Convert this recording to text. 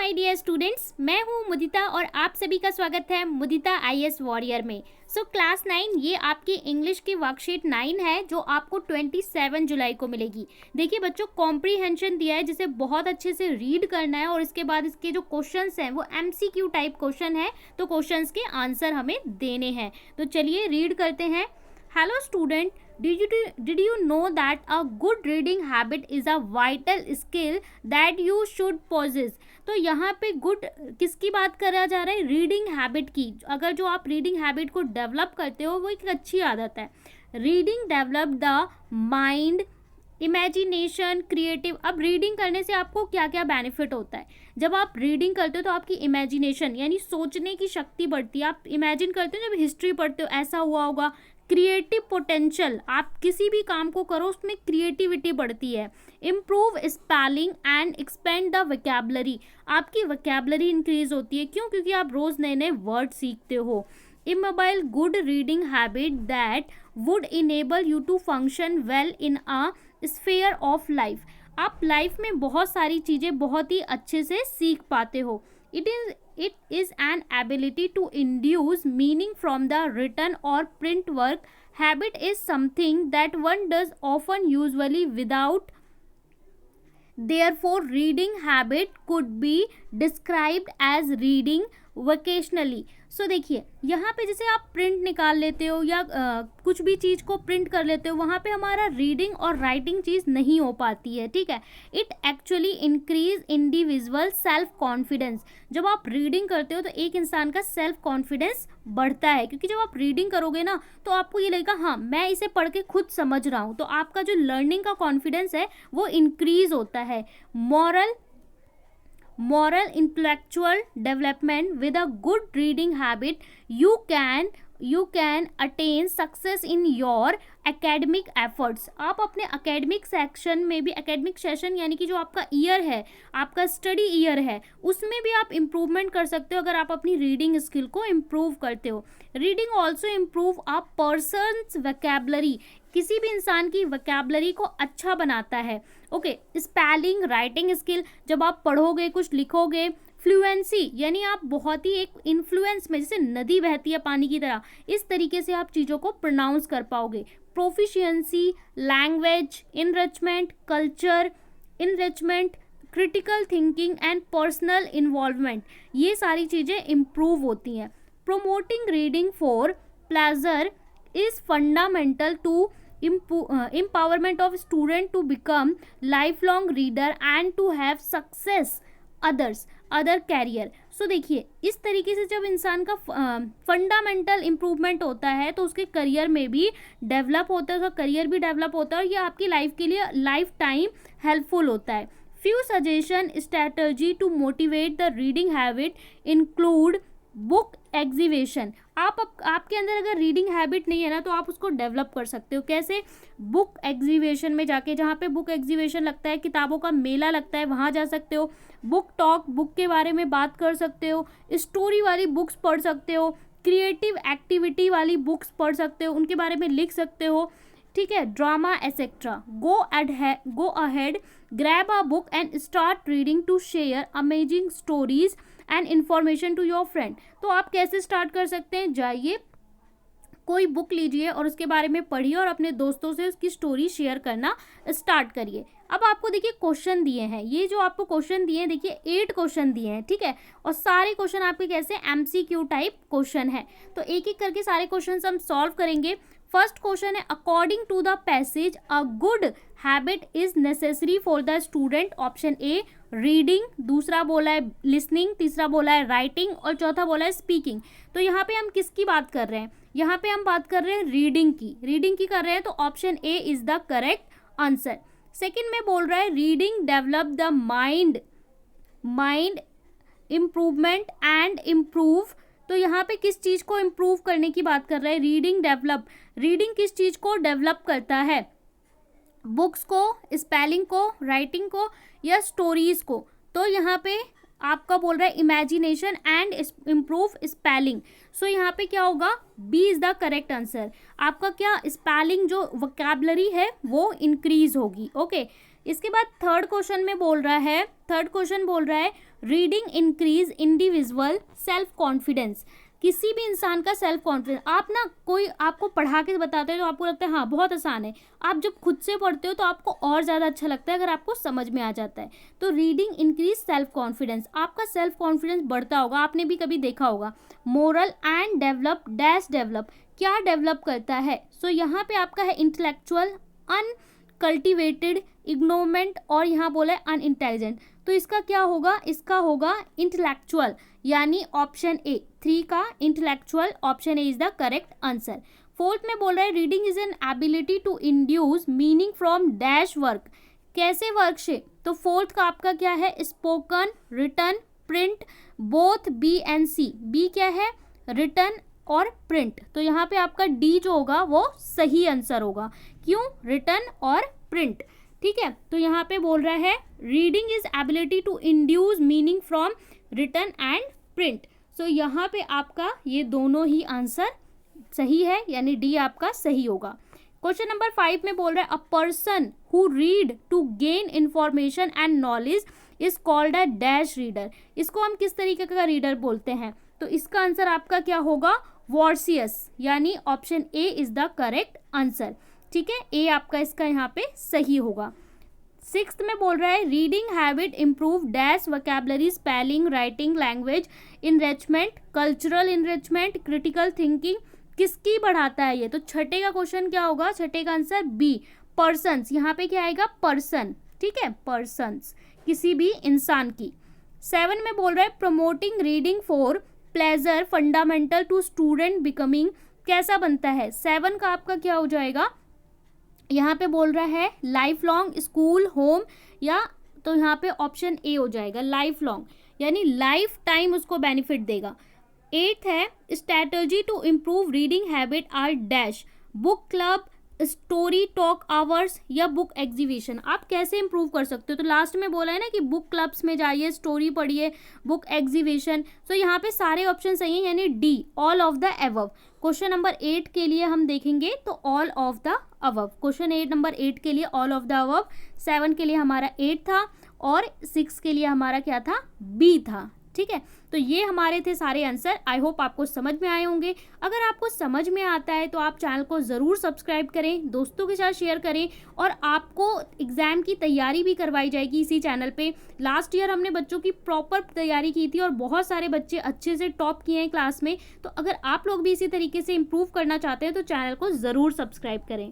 My dear students, मैं हूँ मुदिता और आप सभी का स्वागत है मुदिता आईएएस वॉरियर में। क्लास 9 ये आपकी इंग्लिश की वर्कशीट 9 है जो आपको 27 जुलाई को मिलेगी। देखिए बच्चों, कॉम्प्रीहेंशन दिया है जिसे बहुत अच्छे से रीड करना है और इसके बाद इसके जो क्वेश्चंस हैं वो एमसीक्यू टाइप क्वेश्चन है, तो क्वेश्चंस के आंसर हमें देने हैं। तो चलिए रीड करते हैं। Hello student, did you know that a good reading habit is a vital skill that you should possess? तो यहाँ पे गुड किसकी बात करा जा रहा है? रीडिंग हैबिट की। अगर जो आप रीडिंग हैबिट को डेवलप करते हो वो एक अच्छी आदत है। Reading develop the mind, imagination, creative. अब रीडिंग करने से आपको क्या क्या बेनिफिट होता है? जब आप रीडिंग करते हो तो आपकी इमेजिनेशन यानी सोचने की शक्ति बढ़ती है। आप इमेजिन करते हो, जब हिस्ट्री पढ़ते हो ऐसा हुआ होगा। क्रिएटिव पोटेंशियल, आप किसी भी काम को करो उसमें क्रिएटिविटी बढ़ती है। Improve spelling and expand the vocabulary, आपकी वोकैबुलरी इंक्रीज होती है। क्यों? क्योंकि आप रोज नए नए वर्ड सीखते हो। इमोबाइल good reading habit that would enable you to function well in a sphere of life, आप लाइफ में बहुत सारी चीज़ें बहुत ही अच्छे से सीख पाते हो। It is an ability to induce meaning from the written or print work. Habit is something that one does often, usually without. Therefore, reading habit could be described as reading vocationally. देखिए यहाँ पे जैसे आप print निकाल लेते हो या कुछ भी चीज़ को प्रिंट कर लेते हो, वहाँ पे हमारा रीडिंग और राइटिंग चीज़ नहीं हो पाती है, ठीक है। It actually increase individual self confidence. जब आप रीडिंग करते हो तो एक इंसान का सेल्फ कॉन्फिडेंस बढ़ता है, क्योंकि जब आप रीडिंग करोगे ना तो आपको ये लगेगा हाँ मैं इसे पढ़ के खुद समझ रहा हूँ, तो आपका जो लर्निंग का कॉन्फिडेंस है वो इंक्रीज होता है। Moral intellectual development, with a good reading habit you can attain success in your academic efforts. आप अपने academic section में भी, academic session यानी कि जो आपका ईयर है, आपका स्टडी ईयर है, उसमें भी आप इम्प्रूवमेंट कर सकते हो अगर आप अपनी रीडिंग स्किल को इम्प्रूव करते हो। रीडिंग ऑल्सो इम्प्रूव अ पर्सन्स वोकैबुलरी, किसी भी इंसान की वोकैबुलरी को अच्छा बनाता है। ओके, स्पेलिंग, राइटिंग स्किल, जब आप पढ़ोगे कुछ लिखोगे, फ्लुएंसी यानी आप बहुत ही एक इन्फ्लुएंस में, जैसे नदी बहती है पानी की तरह, इस तरीके से आप चीज़ों को प्रोनाउंस कर पाओगे। Proficiency, language enrichment, culture enrichment, critical thinking and personal involvement, ये सारी चीज़ें इम्प्रूव होती हैं। Promoting reading for pleasure is fundamental to empowerment of student to become lifelong reader and to have success other career. देखिए इस तरीके से जब इंसान का फंडामेंटल इम्प्रूवमेंट होता है तो उसके करियर में भी डेवलप होता है, उसका करियर भी डेवलप होता है और ये आपकी लाइफ के लिए लाइफ टाइम हेल्पफुल होता है। Few suggestion strategy to motivate the reading habit include book exhibition. आपके अंदर अगर रीडिंग हैबिट नहीं है ना तो आप उसको डेवलप कर सकते हो। कैसे? बुक एग्जीबिशन में जाके, जहाँ पे बुक एग्जीबिशन लगता है, किताबों का मेला लगता है, वहाँ जा सकते हो। बुक टॉक, बुक के बारे में बात कर सकते हो। स्टोरी वाली बुक्स पढ़ सकते हो। क्रिएटिव एक्टिविटी वाली बुक्स पढ़ सकते हो, उनके बारे में लिख सकते हो, ठीक है। Drama etcetera. Go ahead, grab a book and start reading to share amazing stories and information to your friend. तो आप कैसे स्टार्ट कर सकते हैं? जाइए कोई बुक लीजिए और उसके बारे में पढ़िए और अपने दोस्तों से उसकी स्टोरी शेयर करना स्टार्ट करिए। अब आपको देखिए क्वेश्चन दिए हैं, ये जो आपको क्वेश्चन दिए हैं, देखिए 8 क्वेश्चन दिए हैं, ठीक है। और सारे क्वेश्चन आपके कैसे एमसीक्यू टाइप क्वेश्चन है, तो एक एक करके सारे क्वेश्चन हम सॉल्व करेंगे। फर्स्ट क्वेश्चन है, according to the passage a good habit is necessary for the student. Option A reading, दूसरा बोला है लिसनिंग, तीसरा बोला है राइटिंग और चौथा बोला है स्पीकिंग। तो यहाँ पे हम किसकी बात कर रहे हैं? यहाँ पे हम बात कर रहे हैं रीडिंग की कर रहे हैं, तो option A is the correct answer. Second में बोल रहा है reading develop the mind improvement and improve. तो यहाँ पे किस चीज़ को इम्प्रूव करने की बात कर रहे हैं? रीडिंग किस चीज़ को डेवलप करता है? बुक्स को, स्पेलिंग को, राइटिंग को या स्टोरीज को? तो यहाँ पे आपका बोल रहा है इमेजिनेशन एंड इम्प्रूव स्पेलिंग। यहाँ पे क्या होगा? B is the correct answer. आपका क्या स्पेलिंग जो वोकैबुलरी है वो इंक्रीज होगी। ओके, इसके बाद थर्ड क्वेश्चन बोल रहा है reading increase individual self confidence. किसी भी इंसान का सेल्फ कॉन्फिडेंस, आप ना कोई आपको पढ़ा के बताते हैं तो आपको लगता है हाँ बहुत आसान है, आप जब खुद से पढ़ते हो तो आपको और ज़्यादा अच्छा लगता है अगर आपको समझ में आ जाता है। तो रीडिंग इंक्रीज सेल्फ कॉन्फिडेंस, आपका सेल्फ कॉन्फिडेंस बढ़ता होगा, आपने भी कभी देखा होगा। Moral and develop dash develop, क्या डेवलप करता है? सो यहाँ पे आपका है इंटेलेक्चुअल, अनकल्टिवेटेड, इग्नोरमेंट और यहाँ बोला है अनइंटेलिजेंट। तो इसका क्या होगा? इसका होगा इंटेलेक्चुअल, यानी ऑप्शन ए, 3 का intellectual, option A is the correct answer. Fourth में बोल रहा है reading is an ability to induce meaning from dash work, कैसे वर्क से? तो फोर्थ का आपका क्या है? Spoken, written, print, both B and C. B क्या है? रिटन और प्रिंट। तो यहाँ पे आपका डी जो होगा वो सही आंसर होगा। क्यों? रिटन और प्रिंट। ठीक है, तो यहाँ पे बोल रहा है reading is ability to induce meaning from written and print. So यहाँ पे आपका ये दोनों ही आंसर सही है, यानी डी आपका सही होगा। क्वेश्चन नंबर 5 में बोल रहा है a person who read to gain information and knowledge is called a dash reader. इसको हम किस तरीके का रीडर बोलते हैं? तो इसका आंसर आपका क्या होगा? वॉर्सियस, यानी option A is the correct answer. ठीक है, ए आपका इसका यहाँ पे सही होगा। 6th में बोल रहा है reading habit improve dash vocabulary, spelling, writing, language enrichment, cultural enrichment, critical thinking, किसकी बढ़ाता है ये? तो छठे का क्वेश्चन क्या होगा? छठे का आंसर बी, पर्सन्स। यहाँ पे क्या आएगा? पर्सन। ठीक है, पर्सन्स, किसी भी इंसान की। 7 में बोल रहा है promoting reading for pleasure fundamental to student becoming, कैसा बनता है? 7 का आपका क्या हो जाएगा? यहाँ पे बोल रहा है लाइफ लॉन्ग, स्कूल, होम, या तो यहाँ पे ऑप्शन ए हो जाएगा लाइफ लॉन्ग, यानी लाइफ टाइम उसको बेनिफिट देगा। 8th है strategy to improve reading habit are dash, book club, story talk hours या बुक एग्जीबिशन। आप कैसे इंप्रूव कर सकते हो? तो लास्ट में बोला है ना कि बुक क्लब्स में जाइए, स्टोरी पढ़िए, बुक एग्जीबिशन। तो यहाँ पे सारे ऑप्शन सही हैं, यानी D, all of the above. Question number 8 के लिए हम देखेंगे तो all of the above. Question number 8 के लिए ऑल ऑफ द अबव, 7 के लिए हमारा 8 था और 6 के लिए हमारा क्या था? बी था। ठीक है, तो ये हमारे थे सारे आंसर। आई होप आपको समझ में आए होंगे। अगर आपको समझ में आता है तो आप चैनल को ज़रूर सब्सक्राइब करें, दोस्तों के साथ शेयर करें, और आपको एग्ज़ाम की तैयारी भी करवाई जाएगी इसी चैनल पे। लास्ट ईयर हमने बच्चों की प्रॉपर तैयारी की थी और बहुत सारे बच्चे अच्छे से टॉप किए हैं क्लास में। तो अगर आप लोग भी इसी तरीके से इम्प्रूव करना चाहते हैं तो चैनल को ज़रूर सब्सक्राइब करें।